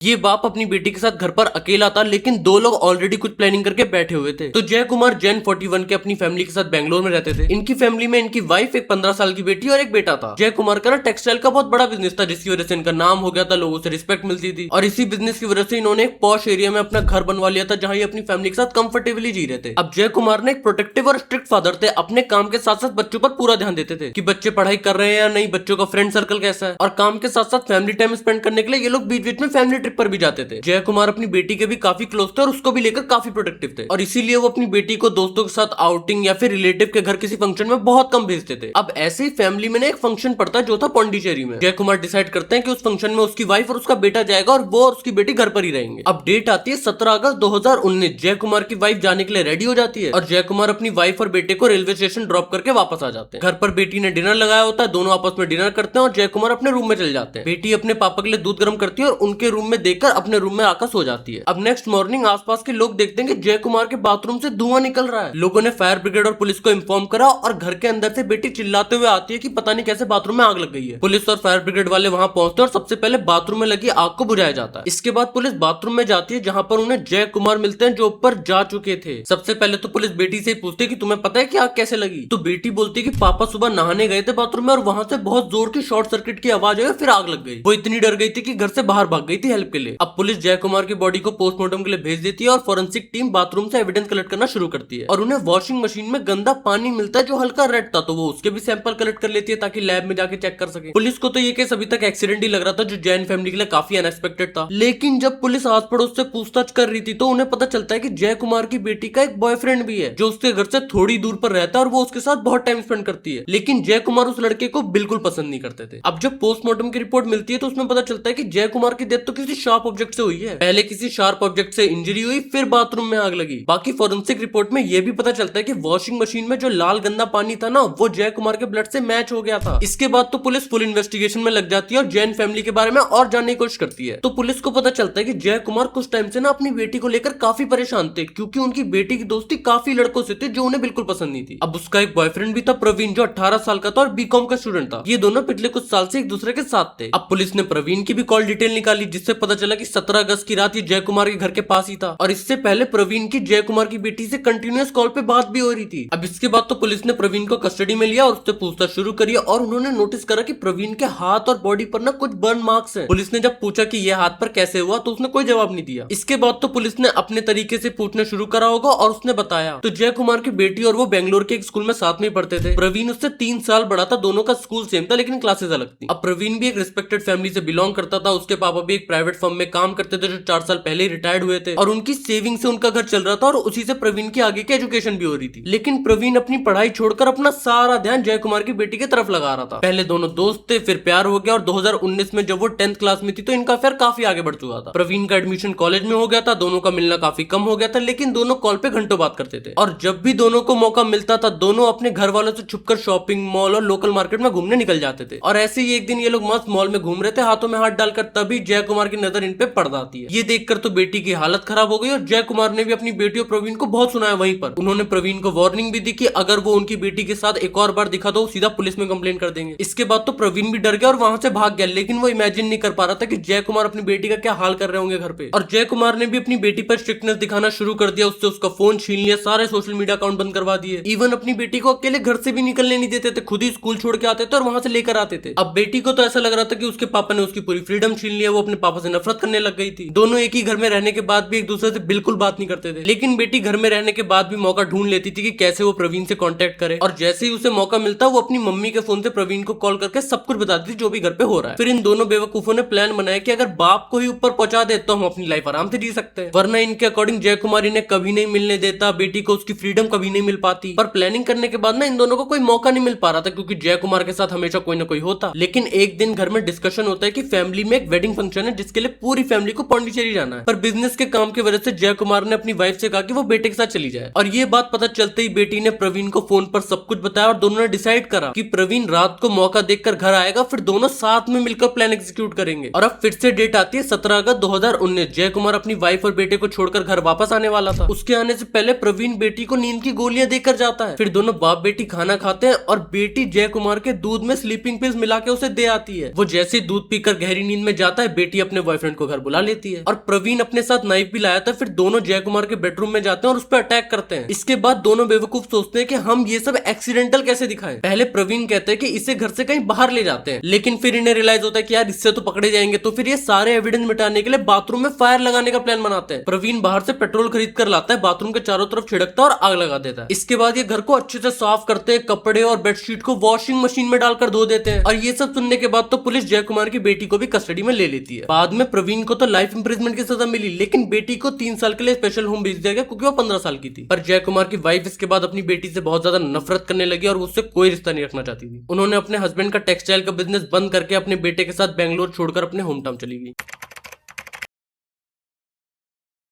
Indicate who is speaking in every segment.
Speaker 1: ये बाप अपनी बेटी के साथ घर पर अकेला था, लेकिन दो लोग ऑलरेडी कुछ प्लानिंग करके बैठे हुए थे। तो जय कुमार जैन 41 के अपनी फैमिली के साथ बैंगलोर में रहते थे। इनकी फैमिली में इनकी वाइफ, एक 15 साल की बेटी और एक बेटा था। जय कुमार का ना टेक्सटाइल का बहुत बड़ा बिजनेस था, जिसकी वजह से इनका नाम हो गया था, लोगों से रिस्पेक्ट मिलती थी। और इसी बिजनेस की वजह से इन्होंने एक पॉश एरिया में अपना घर बनवा लिया था, जहां ये अपनी फैमिली के साथ कंफर्टेबली जी रहे थे। अब जय कुमार ने एक प्रोटेक्टिव और स्ट्रिक्ट फादर थे, अपने काम के साथ साथ बच्चों पर पूरा ध्यान देते थे कि बच्चे पढ़ाई कर रहे हैं या नहीं, बच्चों का फ्रेंड सर्कल कैसा है। और काम के साथ साथ फैमिली टाइम स्पेंड करने के लिए ये लोग बीच बीच में फैमिली ट्रिप पर भी जाते थे। जय कुमार अपनी बेटी के भी काफी क्लोज थे और उसको भी लेकर काफी प्रोटेक्टिव थे, और इसीलिए वो अपनी बेटी को दोस्तों के साथ आउटिंग या फिर रिलेटिव के घर किसी फंक्शन में बहुत कम भेजते थे। अब ऐसे ही फैमिली में एक फंक्शन पड़ता है जो था पौंडीचेरी में। जय कुमार डिसाइड करते हैं कि उस फंक्शन में उसकी वाइफ और उसका बेटा जाएगा और वो और उसकी बेटी घर पर ही रहेंगे। अब डेट आती है 17 अगस्त 2019। जय कुमार की वाइफ जाने के लिए रेडी हो जाती है और जय कुमार अपनी वाइफ और बेटे को रेलवे स्टेशन ड्रॉप करके वापस आ जाते हैं। घर पर बेटी ने डिनर लगाया होता है, दोनों आपस में डिनर करते हैं और जय कुमार अपने रूम में चले जाते हैं। बेटी अपने पापा के लिए दूध गर्म करती है और उनके रूम में देखकर अपने रूम में आकर सो जाती है। अब नेक्स्ट मॉर्निंग आसपास के लोग देखते हैं कि जय कुमार के बाथरूम से धुआं निकल रहा है। लोगों ने फायर ब्रिगेड और पुलिस को इन्फॉर्म करा और घर के अंदर से बेटी चिल्लाते हुए आती है कि पता नहीं कैसे बाथरूम में आग लग गई है। पुलिस और फायर ब्रिगेड वाले वहां पहुंचते हैं और सबसे पहले बाथरूम में लगी आग को बुझाया जाता है। इसके बाद पुलिस बाथरूम में जाती है, जहां पर उन्हें जय कुमार मिलते हैं जो ऊपर जा चुके थे। सबसे पहले तो पुलिस बेटी से पूछती है कि तुम्हें पता है कि आग कैसे लगी। तो बेटी बोलती है कि पापा सुबह नहाने गए थे बाथरूम में और वहां से बहुत जोर की शॉर्ट सर्किट की आवाज आई और फिर आग लग गई। वो इतनी डर गई थी कि घर से बाहर भाग गई थी हेल्प के लिए। अब पुलिस जय कुमार की बॉडी को पोस्टमार्टम के लिए भेज देती है और फोरेंसिक टीम बाथरूम से एविडेंस कलेक्ट करना शुरू करती है। और उन्हें वॉशिंग मशीन में गंदा पानी मिलता है जो हल्का रेड था, तो वो उसके भी सैंपल कलेक्ट कर लेती है ताकि लैब में जाके चेक कर सके। पुलिस को तो ये केस अभी तक एक्सीडेंट ही लग रहा था, जो जैन फैमिली के लिए काफी अनएक्सपेक्टेड था। लेकिन जब पुलिस आस पड़ोस से पूछताछ कर रही थी तो उन्हें पता चलता है कि जय कुमार की बेटी का एक बॉयफ्रेंड भी है जो उसके घर से थोड़ी दूर पर रहता है और वो उसके साथ बहुत टाइम स्पेंड करती है। लेकिन जय कुमार उस लड़के को बिल्कुल पसंद नहीं करते थे। अब जब पोस्टमार्टम की रिपोर्ट मिलती है तो उसमें पता चलता है कि जय कुमार की डेथ तो किसी शार्प ऑब्जेक्ट से हुई है। पहले किसी शार्प ऑब्जेक्ट से इंजरी हुई, फिर बाथरूम में आग लगी। बाकी फोरेंसिक रिपोर्ट में यह भी पता चलता है कि वॉशिंग मशीन में जो लाल गंदा पानी था ना, वो जय कुमार के ब्लड से मैच हो गया था। इसके बाद तो पुलिस फुल इन्वेस्टिगेशन में लग जाती है और जैन फैमिली के बारे में और जानने की कोशिश करती है। तो पुलिस को पता चलता है कि जय कुमार कुछ टाइम से ना अपनी बेटी को लेकर काफी परेशान थे, क्योंकि उनकी बेटी की दोस्ती काफी लड़कों से थी जो उन्हें बिल्कुल पसंद नहीं थी। अब उसका एक बॉयफ्रेंड भी था, प्रवीण, जो 18 साल का था और बीकॉम का स्टूडेंट था। ये दोनों पिछले कुछ साल से एक दूसरे के साथ थे। अब पुलिस ने प्रवीण की भी कॉल डिटेल निकाली, जिससे पता चला कि 17 अगस्त की रात ये जय कुमार के घर के पास ही था और इससे पहले प्रवीण की जय कुमार की बेटी से कंटिन्यूअस कॉल पे बात भी हो रही थी। अब इसके बाद तो पुलिस ने प्रवीण को कस्टडी में लिया और उससे पूछताछ शुरू करी और उन्होंने नोटिस करा कि प्रवीण के हाथ और बॉडी पर ना कुछ बर्न मार्क्स हैं। पुलिस ने जब पूछा कि यह हाथ पर कैसे हुआ तो उसने कोई जवाब नहीं दिया। इसके बाद तो पुलिस ने अपने तरीके से पूछना शुरू करा होगा और उसने बताया। तो जय कुमार की बेटी और वो बेंगलोर के एक स्कूल में साथ में पढ़ते थे। प्रवीण उससे 3 साल बड़ा था, दोनों का स्कूल सेम था लेकिन क्लासेस अलग थी। अब प्रवीण भी एक रिस्पेक्टेड फैमिली से बिलोंग करता था, उसके पापा भी एक प्राइवेट फर्म में काम करते थे जो 4 साल पहले ही रिटायर्ड हुए थे और उनकी सेविंग से उनका घर चल रहा था और उसी से प्रवीण की आगे की एजुकेशन भी हो रही थी। लेकिन प्रवीण अपनी पढ़ाई छोड़कर अपना सारा ध्यान जय कुमार की बेटी की तरफ लगा रहा था। पहले दोनों दोस्त थे, फिर प्यार हो गया और 2019 में जब वो 10th क्लास में थी तो इनका अफेयर काफी आगे बढ़ चुका था। प्रवीण का एडमिशन कॉलेज में हो गया था, दोनों का मिलना काफी कम हो गया था, लेकिन दोनों कॉल पे घंटों बात करते थे। और जब भी दोनों को मौका मिलता था दोनों अपने घर वालों से छुपकर शॉपिंग मॉल और लोकल मार्केट में घूमने निकल जाते थे। और ऐसे ही एक दिन ये लोग मस्त मॉल में घूम रहे थे हाथों में हाथ डालकर, तभी जय कुमार की नजर इन पे पड़ जाती है। ये देखकर तो बेटी की हालत खराब हो गई और जय कुमार ने भी अपनी बेटी और प्रवीण को बहुत सुनाया वहीं पर। उन्होंने प्रवीण को वार्निंग भी दी कि अगर वो उनकी बेटी के साथ एक और बार दिखा तो सीधा पुलिस में कंप्लेन कर देंगे। इसके बाद तो प्रवीण भी डर गया और वहां से भाग गया, लेकिन वो इमेजिन नहीं कर पा रहा था कि जय कुमार अपनी बेटी का क्या हाल कर रहे होंगे घर पे। और जय कुमार ने भी अपनी बेटी पर स्ट्रिक्टनेस दिखाना शुरू कर दिया, उससे उसका फोन छीन लिया, सारे सोशल मीडिया अकाउंट बंद करवा दिए। इवन अपनी बेटी को अकेले घर से भी निकलने नहीं देते थे, खुद ही स्कूल छोड़ के आते थे और वहां से लेकर आते थे। अब बेटी को तो ऐसा लग रहा था कि उसके पापा ने उसकी पूरी फ्रीडम छीन लिया, वो अपने पापा से नफरत करने लग गई थी। दोनों एक ही घर में रहने के बाद भी एक दूसरे से बिल्कुल बात नहीं करते थे, लेकिन बेटी घर में रहने के बाद भी मौका ढूंढ लेती थी कि कैसे वो प्रवीण से कांटेक्ट करे। और जैसे ही उसे मौका मिलता वो अपनी मम्मी के फोन से प्रवीण को कॉल करके सब कुछ बताती थी जो भी घर पे हो रहा है। फिर इन दोनों बेवकूफों ने प्लान बनाया कि अगर बाप को ही ऊपर पहुंचा दे तो हम अपनी लाइफ आराम से जी सकते हैं, वरना इनके अकॉर्डिंग जय कुमार इन्हें कभी नहीं मिलने देता, बेटी को उसकी फ्रीडम कभी नहीं मिल पाती। पर प्लानिंग करने के बाद ना इन दोनों को कोई मौका नहीं मिल पा रहा था, क्योंकि जय कुमार के साथ हमेशा कोई ना कोई होता। लेकिन एक दिन घर में डिस्कशन होता है कि फैमिली में एक वेडिंग फंक्शन है जिसके लिए पूरी फैमिली को पौंडीचेरी जाना है। पर बिजनेस के काम की वजह से जय कुमार ने अपनी वाइफ से कहा कि वो बेटे के साथ चली जाए। और ये बात पता चलते ही बेटी ने प्रवीण को फोन पर सब कुछ बताया और दोनों ने डिसाइड करा कि प्रवीण रात को मौका देखकर घर आएगा, फिर दोनों साथ में मिलकर प्लान एग्जीक्यूट करेंगे। और अब फिर से डेट आती है 17 अगस्त 2019। जय कुमार अपनी वाइफ और बेटे को छोड़कर घर वापस आने वाला था। उसके आने से पहले प्रवीण बेटी को नींद की गोलियां देकर जाता है। फिर दोनों बाप बेटी खाना खाते हैं और बेटी जय कुमार के दूध में स्लीपिंग पिल्स मिला के उसे दे आती है। वो जैसे दूध पीकर गहरी नींद में जाता है, बेटी अपने बॉयफ्रेंड को घर बुला लेती है और प्रवीण अपने साथ नाइफ भी लाया था। फिर दोनों जय कुमार के बेडरूम में जाते हैं और उस पर अटैक करते हैं। इसके बाद दोनों बेवकूफ सोचते हैं कि हम ये सब एक्सीडेंटल कैसे दिखाएं। पहले प्रवीण कहते हैं कि इसे घर से कहीं बाहर ले जाते हैं, लेकिन फिर इन्हें रियलाइज होता है कि यार इससे तो पकड़े जाएंगे। तो फिर ये सारे एविडेंस मिटाने के लिए बाथरूम में फायर लगाने का प्लान बनाते हैं। प्रवीण बाहर से पेट्रोल खरीद कर लाता है, बाथरूम के चारों तरफ छिड़कता है और आग लगा देता है। इसके बाद ये घर को अच्छे से साफ करते हैं, कपड़े और बेडशीट को वॉशिंग मशीन में डालकर धो देते हैं। और ये सब सुनने के बाद तो पुलिस जय कुमार की बेटी को भी कस्टडी में ले लेती है। बाद में प्रवीण को तो लाइफ इंप्रिजमेंट की सजा मिली, लेकिन बेटी को 3 साल के लिए स्पेशल होम भेज दिया गया क्योंकि वो 15 साल की थी। पर जय कुमार की वाइफ इसके बाद अपनी बेटी से बहुत ज्यादा नफरत करने लगी और उससे कोई रिश्ता नहीं रखना चाहती थी। उन्होंने अपने हस्बैंड का टेक्सटाइल का बिजनेस बंद करके अपने बेटे के साथ बैंगलोर छोड़कर अपने होम टाउन चली गई।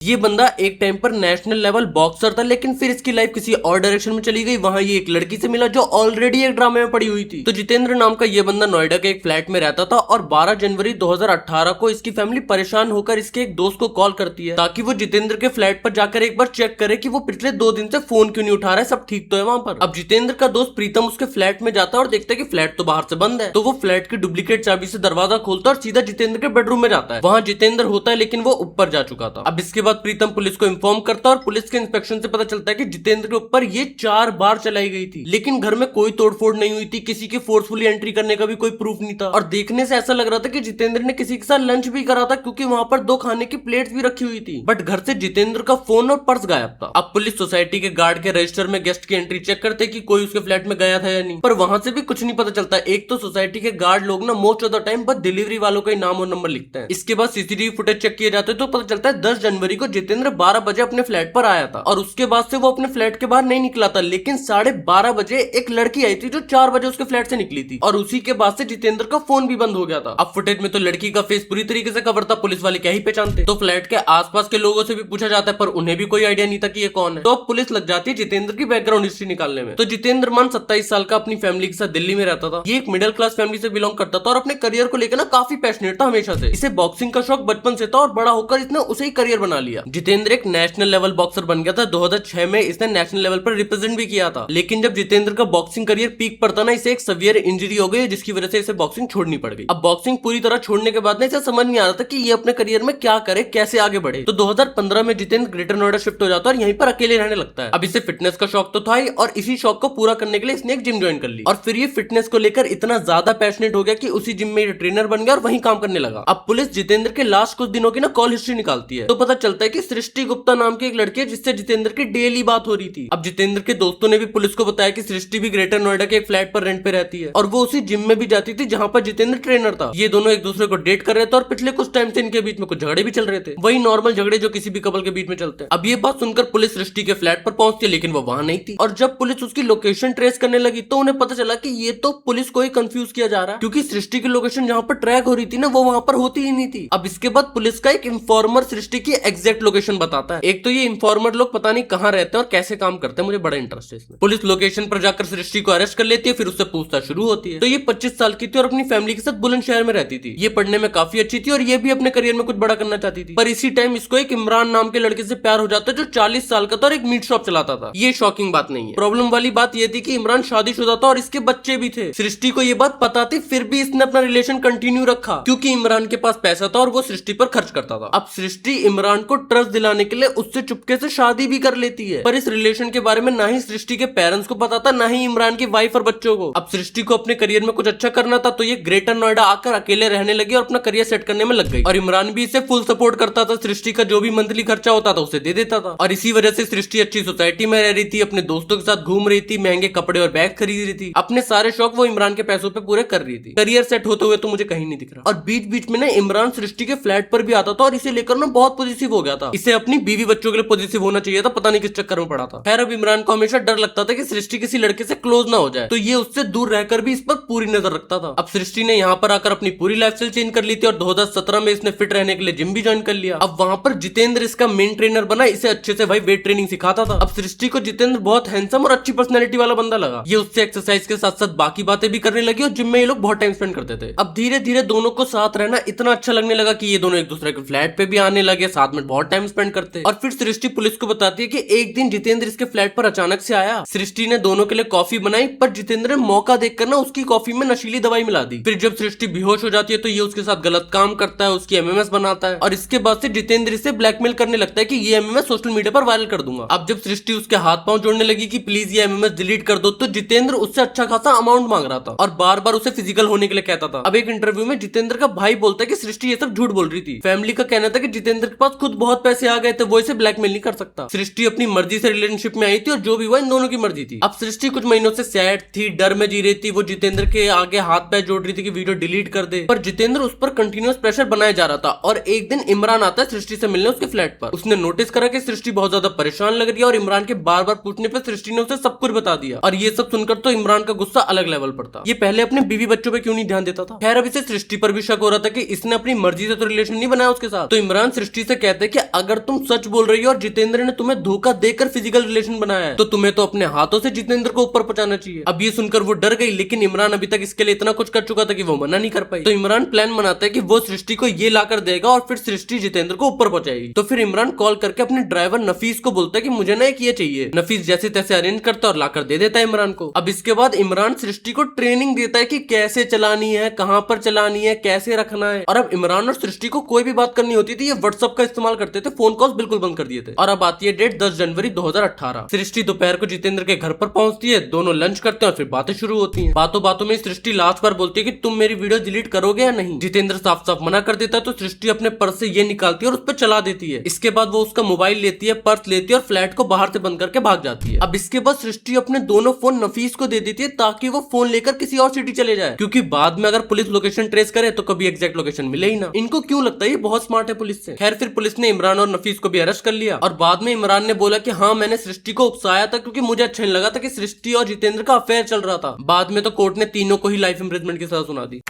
Speaker 1: ये बंदा एक टाइम पर नेशनल लेवल बॉक्सर था, लेकिन फिर इसकी लाइफ किसी और डायरेक्शन में चली गई। वहां ये एक लड़की से मिला जो ऑलरेडी एक ड्रामे में पड़ी हुई थी। तो जितेंद्र नाम का ये बंदा नोएडा के एक फ्लैट में रहता था और 12 जनवरी 2018 को इसकी फैमिली परेशान होकर इसके एक दोस्त को कॉल करती है ताकि वो जितेंद्र के फ्लैट पर जाकर एक बार चेक करे कि वो पिछले 2 दिन से फोन क्यों नहीं उठा रहा है, सब ठीक तो है वहां पर। अब जितेंद्र का दोस्त प्रीतम उसके फ्लैट में जाता है और देखता है कि फ्लैट तो बाहर से बंद है। तो वो फ्लैट की डुप्लीकेट चाबी से दरवाजा खोलता है और सीधा जितेंद्र के बेडरूम में जाता है। वहां जितेंद्र होता है, लेकिन वो ऊपर जा चुका था। अब इसके बाद प्रीतम पुलिस को इन्फॉर्म करता है और पुलिस के इंस्पेक्शन से पता चलता है कि जितेंद्र के ऊपर ये 4 बार चलाई गई थी, लेकिन घर में कोई तोड़फोड़ नहीं हुई थी, किसी के फोर्सफुली एंट्री करने का भी कोई प्रूफ नहीं था। और देखने से ऐसा लग रहा था कि जितेंद्र ने किसी के साथ लंच भी करा था क्योंकि वहां पर 2 खाने की प्लेट्स भी रखी हुई थी। बट घर से जितेंद्र का फोन और पर्स गायब था। अब पुलिस सोसाइटी के गार्ड के रजिस्टर में गेस्ट की एंट्री चेक करते कि कोई उसके फ्लैट में गया था या नहीं, पर वहां से भी कुछ नहीं पता चलता। एक तो सोसाइटी के गार्ड लोग ना मोस्ट ऑफ द टाइम बस डिलीवरी वालों का ही नाम और नंबर लिखते हैं। इसके बाद सीसीटीवी फुटेज चेक किए जाते तो पता चलता है 10 जनवरी को जितेंद्र 12 बजे अपने फ्लैट पर आया था और उसके बाद से वो अपने फ्लैट के बाहर नहीं निकला था। लेकिन 12:30 बजे एक लड़की आई थी जो 4 बजे उसके फ्लैट से निकली थी और उसी के बाद से जितेंद्र का फोन भी बंद हो गया था। अब फुटेज में तो लड़की का फेस पूरी तरीके से कवर था, पुलिस वाले क्या ही पहचानते। तो फ्लैट के आसपास के लोगों से भी पूछा जाता है पर उन्हें भी कोई आइडिया नहीं था कि ये कौन है। तो अब पुलिस लग जाती है जितेंद्र की बैकग्राउंड हिस्ट्री निकालने में। तो जितेंद्र मान 27 साल का अपनी फैमिली के साथ दिल्ली में रहता था। ये एक मिडिल क्लास फैमिली से बिलोंग करता था और अपने करियर को लेकर ना काफी पैशनेट था हमेशा से। इसे बॉक्सिंग का शौक बचपन से था और बड़ा होकर इसने उसे ही करियर बना लिया। जितेंद्र एक नेशनल लेवल बॉक्सर बन गया था। 2006 में इसने नेशनल लेवल पर रिप्रेजेंट भी किया था। लेकिन जब जितेंद्र का बॉक्सिंग करियर पीक पर था ना, इसे एक सीवियर इंजरी हो गई जिसकी वजह से इसे बॉक्सिंग छोड़नी पड़ गई। अब बॉक्सिंग पूरी तरह छोड़ने के बाद ना इसे समझ नहीं आ रहा था कि ये अपने करियर में क्या करे, कैसे आगे बढ़े। तो 2015 में जितेंद्र ग्रेटर नोएडा शिफ्ट हो जाता है और यहीं पर अकेले रहने लगता है। अब इसे फिटनेस का शौक तो था ही और इसी शौक को पूरा करने के लिए इसने एक जिम ज्वाइन कर ली और फिर ये फिटनेस को लेकर इतना ज्यादा पैशनेट हो गया कि उसी जिम में ट्रेनर बन गया और वहीं काम करने लगा। अब पुलिस जितेंद्र के लास्ट कुछ दिनों की ना कॉल हिस्ट्री निकालती है तो पता चलता है कि सृष्टि गुप्ता नाम की एक लड़की है जिससे जितेंद्र की डेली बात हो रही थी। अब जितेंद्र के दोस्तों ने भी पुलिस को बताया कि सृष्टि भी ग्रेटर नोएडा के एक फ्लैट पर रेंट पे रहती है और वो उसी जिम में भी जाती थी जहां पर जितेंद्र ट्रेनर था। ये दोनों एक दूसरे को डेट कर रहे थे और पिछले कुछ टाइम से इनके बीच में कुछ झगड़े भी चल रहे थे, वही नॉर्मल झगड़े जो किसी भी कपल के बीच में चलते हैं। अब ये बात सुनकर पुलिस सृष्टि के फ्लैट पर पहुंचती है, लेकिन वो वहां नहीं थी। और जब पुलिस उसकी लोकेशन ट्रेस करने लगी तो उन्हें पता चला कि ये तो पुलिस को ही कंफ्यूज किया जा रहा है क्योंकि सृष्टि की लोकेशन जहां पर ट्रैक हो रही थी ना वो वहां पर होती ही नहीं थी। अब इसके बाद पुलिस का एक इन्फॉर्मर सृष्टि की एग्जैक्ट लोकेशन बताता है। एक तो ये इन्फॉर्मर लोग पता नहीं कहां रहते हैं और कैसे काम करते हैं, मुझे बड़ा इंटरेस्ट है इसमें। पुलिस लोकेशन पर जाकर सृष्टि को अरेस्ट कर लेती है, फिर उससे पूछताछ शुरू होती है। तो ये 25 साल की थी और अपनी फैमिली के साथ बुलंदशहर में रहती थी। ये पढ़ने में काफी अच्छी थी और ये भी अपने करियर में कुछ बड़ा करना चाहती थी। पर इसी टाइम इसको एक इमरान नाम के लड़के से प्यार हो जाता है जो 40 साल का था और एक मीट शॉप चलाता था। ये शॉकिंग बात नहीं है। प्रॉब्लम वाली बात ये थी कि इमरान शादीशुदा था और इसके बच्चे भी थे। सृष्टि को ये बात पता थी, फिर भी इसने अपना रिलेशन कंटिन्यू रखा क्योंकि इमरान के पास पैसा था और वो सृष्टि पर खर्च करता था। अब सृष्टि इमरान को ट्रस्ट दिलाने के लिए उससे चुपके से शादी भी कर लेती है, पर इस रिलेशन के बारे में ना ही सृष्टि के पेरेंट्स को पता था ना ही इमरान की वाइफ और बच्चों को। अब सृष्टि को अपने करियर में कुछ अच्छा करना था तो ये ग्रेटर नोएडा आकर अकेले रहने लगी और अपना करियर सेट करने में लग गई। और इमरान भी इसे फुल सपोर्ट करता था, सृष्टि का जो भी मंथली खर्चा होता था उसे दे देता था। और इसी वजह से सृष्टि अच्छी सोसाइटी में रह रही थी, अपने दोस्तों के साथ घूम रही थी, महंगे कपड़े और बैग खरीद रही थी, अपने सारे शौक वो इमरान के पैसों पे पूरे कर रही थी। करियर सेट होते हुए तो मुझे कहीं नहीं दिख रहा। और बीच बीच में ना इमरान सृष्टि के फ्लैट पर भी आता था और इसे लेकर ना बहुत पॉजिटिव हो गया था। इसे अपनी बीवी बच्चों के लिए पॉजिटिव होना चाहिए था, पता नहीं किस चक्कर में पड़ा था। खैर अब इमरान को हमेशा डर लगता था कि सृष्टि किसी लड़के से क्लोज ना हो जाए, तो ये उससे दूर रहकर भी इस पर पूरी नजर रखता था। अब सृष्टि ने यहाँ पर आकर अपनी पूरी लाइफस्टाइल चेंज कर ली थी और 2017 में इसने फिट रहने के लिए जिम भी ज्वाइन कर लिया। अब वहां पर जितेंद्र इसका मेन ट्रेनर बना, इसे अच्छे से भाई वेट ट्रेनिंग सिखाता था। अब सृष्टि को जितेंद्र बहुत हैंडसम और अच्छी पर्सनैलिटी वाला बंदा लगा। ये उससे एक्सरसाइज के साथ साथ बाकी बातें भी करने लगी और जिम में ये लोग बहुत टाइम स्पेंड करते थे। अब धीरे धीरे दोनों को साथ रहना इतना अच्छा लगने लगा कि ये दोनों एक दूसरे के फ्लैट पे भी आने लगे, साथ में बहुत बहुत टाइम स्पेंड करते। और फिर सृष्टि पुलिस को बताती है कि एक दिन जितेंद्र इसके फ्लैट पर अचानक से आया। सृष्टि ने दोनों के लिए कॉफी बनाई, पर जितेंद्र ने मौका देखकर ना उसकी कॉफी में नशीली दवाई मिला दी। फिर जब सृष्टि बेहोश हो जाती है तो ये उसके साथ गलत काम करता है, उसकी एमएमएस बनाता है और इसके बाद से जितेंद्र इसे ब्लैकमेल करने लगता है कि ये एमएमएस सोशल मीडिया पर वायरल कर दूंगा। अब जब सृष्टि उसके हाथ पांव जोड़ने लगी कि प्लीज ये एमएमएस डिलीट कर दो, तो जितेंद्र उससे अच्छा खासा अमाउंट मांग रहा था और बार बार उसे फिजिकल होने के लिए कहता था। अब एक इंटरव्यू में जितेंद्र का भाई बोलता है कि सृष्टि ये सब झूठ बोल रही थी। फैमिली का कहना था कि जितेंद्र के पास खुद बहुत पैसे आ गए थे, वो इसे ब्लैकमेल नहीं कर सकता। सृष्टि अपनी मर्जी से रिलेशनशिप में आई थी और जो भी हुआ इन दोनों की मर्जी थी। अब सृष्टि कुछ महीनों से सैड थी, डर में जी रही थी। वो जितेंद्र के आगे हाथ पैर जोड़ रही थी कि वीडियो डिलीट कर दे, पर जितेंद्र उस पर कंटिन्यूअस प्रेशर बनाया जा रहा था। और एक दिन इमरान आता है सृष्टि से मिलने उसके फ्लैट पर। उसने नोटिस करा कि सृष्टि बहुत ज्यादा परेशान लग रही है और इमरान के बार बार पूछने पर सृष्टि ने उसे सब कुछ बता दिया। और ये सब सुनकर तो इमरान का गुस्सा अलग लेवल पर था। ये पहले अपने बीवी बच्चों पे क्यों नहीं ध्यान देता था। खैर अब इसे सृष्टि पर भी शक हो रहा था कि इसने अपनी मर्जी से तो रिलेशन नहीं बनाया उसके साथ। तो इमरान सृष्टि से कहते हैं कि अगर तुम सच बोल रही हो और जितेंद्र ने तुम्हें धोखा देकर फिजिकल रिलेशन बनाया है, तो तुम्हें तो अपने हाथों से जितेंद्र को ऊपर पहुंचाना चाहिए। अब ये सुनकर वो डर गई, लेकिन इमरान अभी तक इसके लिए इतना कुछ कर चुका था कि वो मना नहीं कर पाई। तो इमरान प्लान बनाता है कि वो सृष्टि को ये लाकर देगा और फिर सृष्टि जितेंद्र को ऊपर पहुंचाएगी। तो फिर इमरान कॉल करके अपने ड्राइवर नफीस को बोलता है कि मुझे ना एक ये चाहिए। नफीस जैसे तैसे अरेंज करता और लाकर दे देता है इमरान को। अब इसके बाद इमरान सृष्टि को ट्रेनिंग देता है कि कैसे चलानी है, कहां पर चलानी है, कैसे रखना है। और अब इमरान और सृष्टि को कोई भी बात करनी होती थी ये व्हाट्सएप का इस्तेमाल करते थे, फोन कॉल्स बिल्कुल बंद कर दिए थे। और अब आती है डेट 10 जनवरी 2018। सृष्टि दोपहर को जितेंद्र के घर पर पहुंचती है, दोनों लंच करते हैं और फिर बातें शुरू होती हैं। बातों बातों में सृष्टि लास्ट बार बोलती है कि तुम मेरी वीडियो डिलीट करोगे या नहीं। जितेंद्र साफ साफ मना कर देता है, तो सृष्टि अपने पर्स से ये निकालती है और उस पर चला देती है। इसके बाद वो उसका मोबाइल लेती है, पर्स लेती है और फ्लैट को बाहर से बंद करके भाग जाती है। अब इसके बाद सृष्टि अपने दोनों फोन नफीस को दे देती है ताकि वो फोन लेकर किसी और सिटी चले जाए, क्योंकि बाद में अगर पुलिस लोकेशन ट्रेस करे तो कभी एग्जैक्ट लोकेशन मिले ही ना। इनको क्यों लगता है ये बहुत स्मार्ट है पुलिस से। खैर फिर पुलिस ने इमरान और नफीस को भी अरेस्ट कर लिया और बाद में इमरान ने बोला कि हाँ मैंने सृष्टि को उकसाया था क्योंकि मुझे अच्छा नहीं लगा था कि सृष्टि और जितेंद्र का अफेयर चल रहा था। बाद में तो कोर्ट ने तीनों को ही लाइफ इंप्रिजमेंट की सजा सुना दी।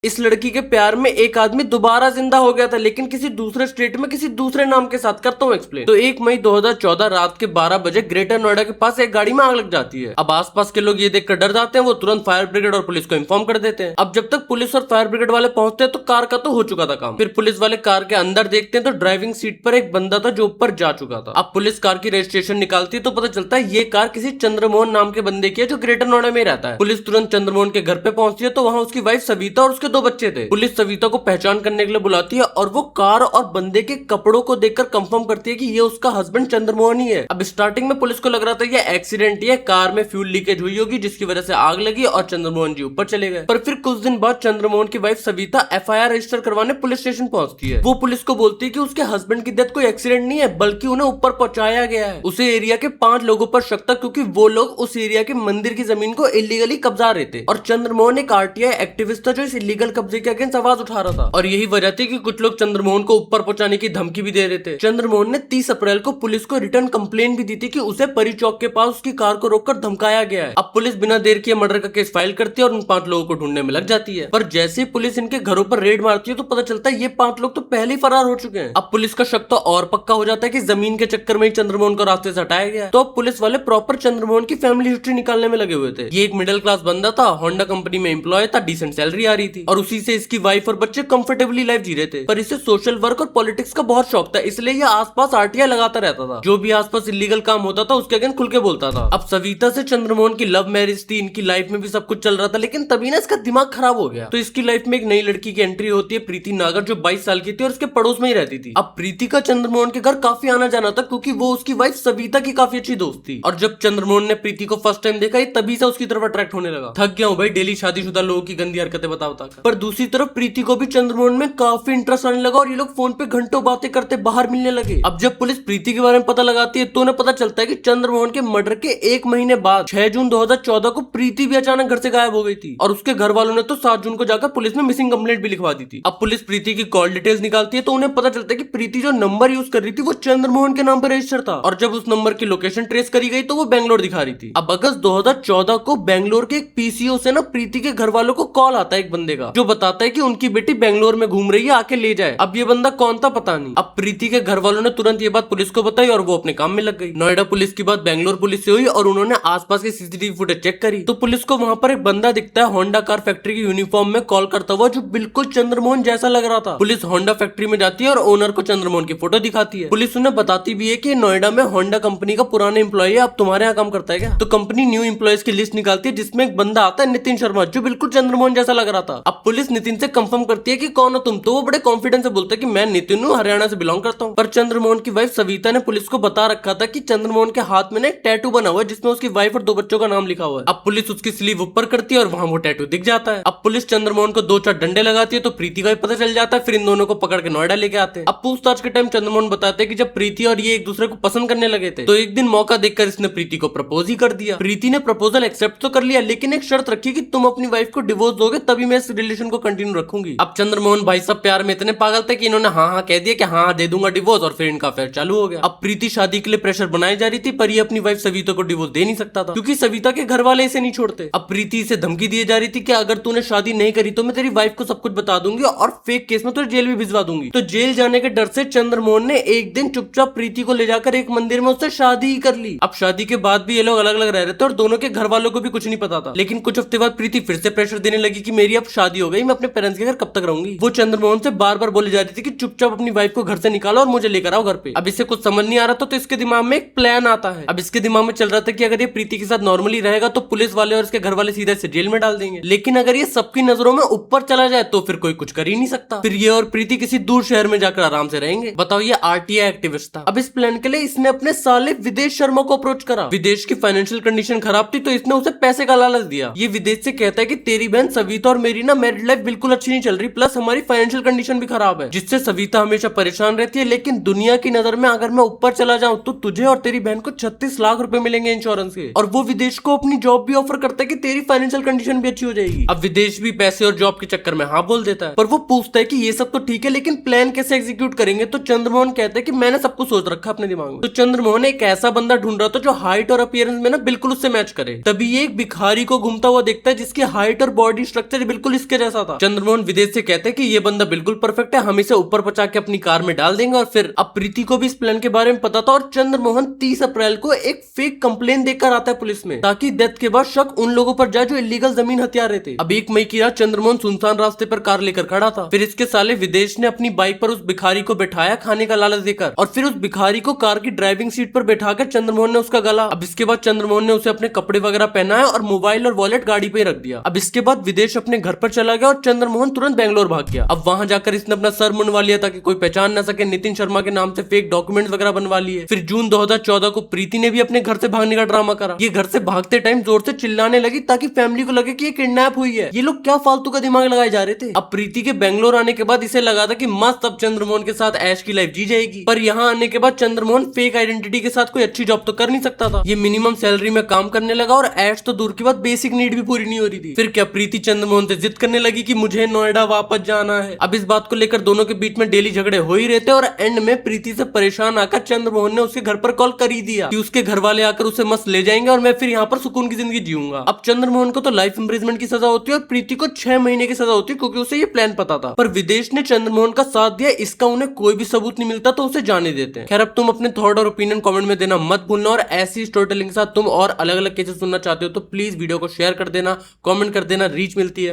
Speaker 1: इस लड़की के प्यार में एक आदमी दोबारा जिंदा हो गया था, लेकिन किसी दूसरे स्टेट में किसी दूसरे नाम के साथ। करता हूँ एक्सप्लेन। तो 1 मई 2014 रात के 12 बजे ग्रेटर नोएडा के पास एक गाड़ी में आग लग जाती है। अब आसपास के लोग ये देखकर डर जाते हैं, वो तुरंत फायर ब्रिगेड और पुलिस को इन्फॉर्म कर देते हैं। अब जब तक पुलिस और फायर ब्रिगेड वाले पहुंचते हैं तो कार का तो हो चुका था काम। फिर पुलिस वाले कार के अंदर देखते हैं तो ड्राइविंग सीट पर एक बंदा था जो ऊपर जा चुका था। अब पुलिस कार की रजिस्ट्रेशन निकालती है तो पता चलता है ये कार किसी चंद्रमोहन नाम के बंदे की है जो ग्रेटर नोएडा में रहता है। पुलिस तुरंत चंद्रमोहन के घर पे पहुंचती है तो वहां उसकी वाइफ सविता और उसके 2 बच्चे थे। पुलिस सविता को पहचान करने के लिए बुलाती है और वो कार और बंदे के कपड़ों को देखकर कंफर्म करती है कि ये उसका हस्बैंड चंद्रमोहन ही है। अब स्टार्टिंग में पुलिस को लग रहा था ये एक्सीडेंट ही है, कार में फ्यूल लीकेज हुई होगी जिसकी वजह से आग लगी और चंद्रमोहन जी ऊपर चले गए। पर फिर कुछ दिन बाद चंद्रमोहन की वाइफ सविता एफआईआर रजिस्टर करवाने पुलिस स्टेशन पहुंचती है। वो पुलिस को बोलती है कि उसके हस्बैंड की डेथ कोई एक्सीडेंट नहीं है बल्कि उन्हें ऊपर पहुंचाया गया है। उसे एरिया के 5 लोगों पर शक था क्योंकि वो लोग उस एरिया के मंदिर की जमीन को इलीगली कब्जा रहे थे और चंद्रमोहन एक आरटीआई एक्टिविस्ट था जो इस इलीगल कब्जे के अगेंस्ट आवाज उठा रहा था। और यही वजह थी कि कुछ लोग चंद्रमोहन को ऊपर पहुंचाने की धमकी भी दे रहे थे। चंद्रमोहन ने 30 अप्रैल को पुलिस को रिटर्न कंप्लेंट भी दी थी कि उसे परी चौक के पास उसकी कार को रोककर धमकाया गया है। अब पुलिस बिना देर किए मर्डर का केस फाइल करती है और उन 5 लोगों को ढूंढने में लग जाती है। पर जैसे पुलिस इनके घरों पर रेड मारती है तो पता चलता है ये 5 लोग तो पहले ही फरार हो चुके हैं। अब पुलिस का शक तो और पक्का हो जाता है कि जमीन के चक्कर में ही चंद्रमोहन को रास्ते से हटाया गया। तो अब पुलिस वाले प्रॉपर चंद्रमोहन की फैमिली हिस्ट्री निकालने में लगे हुए थे। ये एक मिडिल क्लास बंदा था, होंडा कंपनी में एम्प्लॉय था, डिसेंट सैलरी आ रही थी और उसी से इसकी वाइफ और बच्चे कंफर्टेबली लाइफ जी रहे थे। पर इसे सोशल वर्क और पॉलिटिक्स का बहुत शौक था, इसलिए ये आसपास आरटीआई लगाता रहता था। जो भी आसपास इलीगल काम होता था उसके अगेंस्ट खुल के बोलता था। अब सविता से चंद्रमोहन की लव मैरिज थी, इनकी लाइफ में भी सब कुछ चल रहा था, लेकिन तभी ना इसका दिमाग खराब हो गया। तो इसकी लाइफ में एक नई लड़की की एंट्री होती है, प्रीति नागर, जो 22 साल की थी और उसके पड़ोस में ही रहती थी। अब प्रीति का चंद्रमोहन के घर काफी आना जाना था क्योंकि वो उसकी वाइफ सविता की काफी अच्छी दोस्त थी। और जब चंद्रमोहन ने प्रीति को फर्स्ट टाइम देखा तभी से उसकी तरफ अट्रैक्ट होने लगा। थक गया हूँ भाई डेली शादीशुदा लोगों की गंदी हरकतें बता बता कर। पर दूसरी तरफ प्रीति को भी चंद्रमोहन में काफी इंटरेस्ट आने लगा और ये लोग फोन पे घंटों बातें करते बाहर मिलने लगे। अब जब पुलिस प्रीति के बारे में पता लगाती है तो उन्हें पता चलता है कि चंद्रमोहन के मर्डर के 1 महीने बाद 6 जून 2014 को प्रीति भी अचानक घर से गायब हो गई थी और उसके घर वालों ने तो 7 जून को जाकर पुलिस में मिसिंग कंप्लेंट भी लिखवा दी थी। अब पुलिस प्रीति की कॉल डिटेल्स निकालती है तो उन्हें पता चलता है कि प्रीति जो नंबर यूज कर रही थी वो चंद्रमोहन के नाम पर रजिस्टर था और जब उस नंबर की लोकेशन ट्रेस करी गई तो वो बेंगलोर दिखा रही थी। अब अगस्त 2014 को बेंगलोर के एक पीसीओ से ना प्रीति के घर वालों को कॉल आता है एक बंदे का जो बताता है कि उनकी बेटी बेंगलोर में घूम रही है, आके ले जाए। अब ये बंदा कौन था पता नहीं। अब प्रीति के घर वालों ने तुरंत ये बात पुलिस को बताई और वो अपने काम में लग गई। नोएडा पुलिस की बात बेंगलोर पुलिस से हुई और उन्होंने आसपास की सीसीटीवी फुटेज चेक करी तो पुलिस को वहां पर एक बंदा दिखता है होंडा कार फैक्ट्री की यूनिफॉर्म में कॉल करता हुआ, जो बिल्कुल चंद्रमोहन जैसा लग रहा था। पुलिस होंडा फैक्ट्री में जाती है और ओनर को चंद्रमोहन की फोटो दिखाती है। पुलिस उन्हें बताती भी है कि नोएडा में होंडा कंपनी का पुराना एम्प्लॉय है, अब तुम्हारे यहाँ काम करता है क्या? तो कंपनी न्यू एम्प्लॉयज की लिस्ट निकालती है जिसमें एक बंदा आता है नितिन शर्मा, जो बिल्कुल चंद्रमोहन जैसा लग रहा था। अब पुलिस नितिन से कंफर्म करती है कि कौन हो तुम, तो वो बड़े कॉन्फिडेंस से बोलता है कि मैं नितिन हूँ, हरियाणा से बिलोंग करता हूँ। पर चंद्रमोहन की वाइफ सविता ने पुलिस को बता रखा था कि चंद्रमोहन के हाथ में ना एक टैटू बना हुआ है जिसमें उसकी वाइफ और 2 बच्चों का नाम लिखा हुआ है। अब पुलिस उसकी स्लीव ऊपर करती है और वहां वो टैटू दिख जाता है। अब पुलिस चंद्रमोहन को 2-4 डंडे लगाती है तो प्रीति का भी पता चल जाता है। फिर इन दोनों को पकड़ के नोएडा लेके आते हैं। अब पूछताछ के टाइम चंद्रमोहन बताते हैं कि जब प्रीति और ये एक दूसरे को पसंद करने लगे थे तो एक दिन मौका देखकर इसने प्रीति को प्रपोज ही कर दिया। प्रीति ने प्रपोजल एक्सेप्ट तो कर लिया लेकिन एक शर्त रखी कि तुम अपनी वाइफ को डिवोर्स दोगे तभी मैं इस रिलेशन को कंटिन्यू रखूंगी। अब चंद्रमोहन भाई सब प्यार में इतने पागल थे कि इन्होंने हाँ कह दिया कि हाँ दे दूंगा डिवोर्स और फिर इनका अफेयर चालू हो गया। अब प्रीति शादी के लिए प्रेशर बनाई जा रही थी पर ये अपनी वाइफ सविता को डिवोर्स दे नहीं सकता था क्योंकि सविता के घर वाले इसे नहीं छोड़ते। अब प्रीति से धमकी दी जा रही थी कि अगर तूने शादी नहीं करी तो मैं तेरी वाइफ को सब कुछ बता दूंगी और फेक केस में तुझे जेल भी भिजवा दूंगी। तो जेल जाने के डर से चंद्रमोहन ने एक दिन चुपचाप प्रीति को ले जाकर एक मंदिर में उससे शादी ही कर ली। अब शादी के बाद भी ये लोग अलग अलग रह रहे थे और दोनों के घर वालों को भी कुछ नहीं पता था। लेकिन कुछ हफ्ते बाद प्रीति फिर से प्रेशर देने लगी कि मेरी अब शादी हो गई, मैं अपने पेरेंट्स के घर कब तक रहूंगी। वो चंद्रमोहन से बार बार बोली जा रही थी कि चुपचाप अपनी वाइफ को घर से निकालो और मुझे लेकर आओ घर पे। अब इसे कुछ समझ नहीं आ रहा था तो इसके दिमाग में एक प्लान आता है। अब इसके दिमाग में चल रहा था कि अगर ये प्रीति के साथ नॉर्मली रहेगा तो पुलिस वाले और इसके घर वाले सीधा इसे जेल में डाल देंगे, लेकिन अगर ये सबकी नजरों में ऊपर चला जाए तो फिर कोई कुछ कर ही नहीं सकता। फिर ये और प्रीति किसी दूर शहर में जाकर आराम से रहेंगे। बताओ, ये आरटीआई एक्टिविस्ट था। अब इस प्लान के लिए इसने अपने साले विदेश शर्मा को अप्रोच करा। विदेश की फाइनेंशियल कंडीशन खराब थी तो इसने उसे पैसे का लालच दिया। ये विदेश से कहता है कि तेरी बहन सविता और मेरी ना मैरिड लाइफ बिल्कुल अच्छी नहीं चल रही, प्लस हमारी फाइनेंशियल कंडीशन भी खराब है, जिससे सविता हमेशा परेशान रहती है। लेकिन दुनिया की नजर में अगर मैं ऊपर चला जाऊं तो तुझे और तेरी बहन को 36 लाख रुपए मिलेंगे इंश्योरेंस के। और वो विदेश को अपनी जॉब भी ऑफर करता है कि तेरी फाइनेंशियल कंडीशन भी अच्छी हो जाएगी। अब विदेश भी पैसे और जॉब के चक्कर में हाँ बोल देता है, पर वो पूछता है कि ये सब तो ठीक है लेकिन प्लान कैसे एग्जीक्यूट करेंगे। तो चंद्रमोहन कहता है कि मैंने सब कुछ सोच रखा अपने दिमाग में। तो चंद्रमोहन एक ऐसा बंदा ढूंढ रहा था जो हाइट और अपीयरेंस में ना बिल्कुल उससे मैच करे। तभी ये एक भिखारी को घूमता हुआ देखता है जिसकी हाइट और बॉडी स्ट्रक्चर बिल्कुल इसके जैसा था। चंद्रमोहन विदेश से कहते हैं कि ये बंदा बिल्कुल परफेक्ट है, हम इसे ऊपर पहुंचा के अपनी कार में डाल देंगे। और फिर अब प्रीति को भी इस प्लान के बारे में पता था और चंद्रमोहन 30 अप्रैल को एक फेक कंप्लेन देकर आता है पुलिस में, ताकि डेथ के बाद शक उन लोगों पर जाए जो इलीगल जमीन हथिया रहे थे। अब 1 मई की रात चंद्रमोहन सुनसान रास्ते पर कार लेकर खड़ा था। फिर इसके साले विदेश ने अपनी बाइक पर उस भिखारी को बैठाया खाने का लालच देकर, और फिर उस भिखारी को कार की ड्राइविंग सीट पर बैठाकर चंद्रमोहन ने उसका गला। अब इसके बाद चंद्रमोहन ने उसे अपने कपड़े वगैरह पहनाया और मोबाइल और वॉलेट गाड़ी पे रख दिया। अब इसके बाद विदेश अपने घर पर चला गया और चंद्रमोहन तुरंत बेंगलोर भाग गया। अब वहां जाकर इसने अपना सर मुंडवा लिया ताकि कोई पहचान न सके। नितिन शर्मा के नाम से फेक डॉक्यूमेंट्स वगैरह बनवा लिए। फिर जून 2014 को प्रीति ने भी अपने घर से भागने का ड्रामा करा। ये घर से भागते टाइम जोर से चिल्लाने लगी ताकि फैमिली को लगे कि ये किडनैप हुई है। ये लोग क्या फालतू का दिमाग लगाए जा रहे थे। अब प्रीति के बेंगलोर आने के बाद इसे लगा था कि मस्त अब चंद्रमोहन के साथ ऐश की लाइफ जी जाएगी, पर यहाँ आने के बाद चंद्रमोहन फेक आइडेंटिटी के साथ कोई अच्छी जॉब तो कर नहीं सकता था। ये मिनिमम सैलरी में काम करने लगा और ऐश तो दूर की बात बेसिक नीड भी पूरी नहीं हो रही थी। फिर क्या प्रीति चंद्रमोहन से जिद करने लगी कि मुझे नोएडा वापस जाना है। अब इस बात को लेकर दोनों के बीच में डेली झगड़े हो ही रहते और एंड में प्रीति से परेशान आकर चंद्रमोहन ने उसके घर पर कॉल कर ही दिया कि उसके घर वाले आकर उसे मस्त ले जाएंगे और मैं फिर यहाँ पर सुकून की जिंदगी जीऊंगा। अब चंद्रमोहन को तो लाइफ इंप्रिजमेंट की सजा होती है और प्रीति को 6 महीने की सजा होती है क्योंकि उसे ये प्लान पता था। पर विदेश ने चंद्रमोहन का साथ दिया, इसका उन्हें कोई भी सबूत नहीं मिलता तो उसे जाने देते हैं। खैर, अब तुम अपने थॉट और ओपिनियन कमेंट में देना मत भूलना, और ऐसी स्टोरी टेलिंग के साथ तुम और अलग अलग केसेस सुनना चाहते हो तो प्लीज वीडियो को शेयर कर देना, कमेंट कर देना, रीच मिलती है।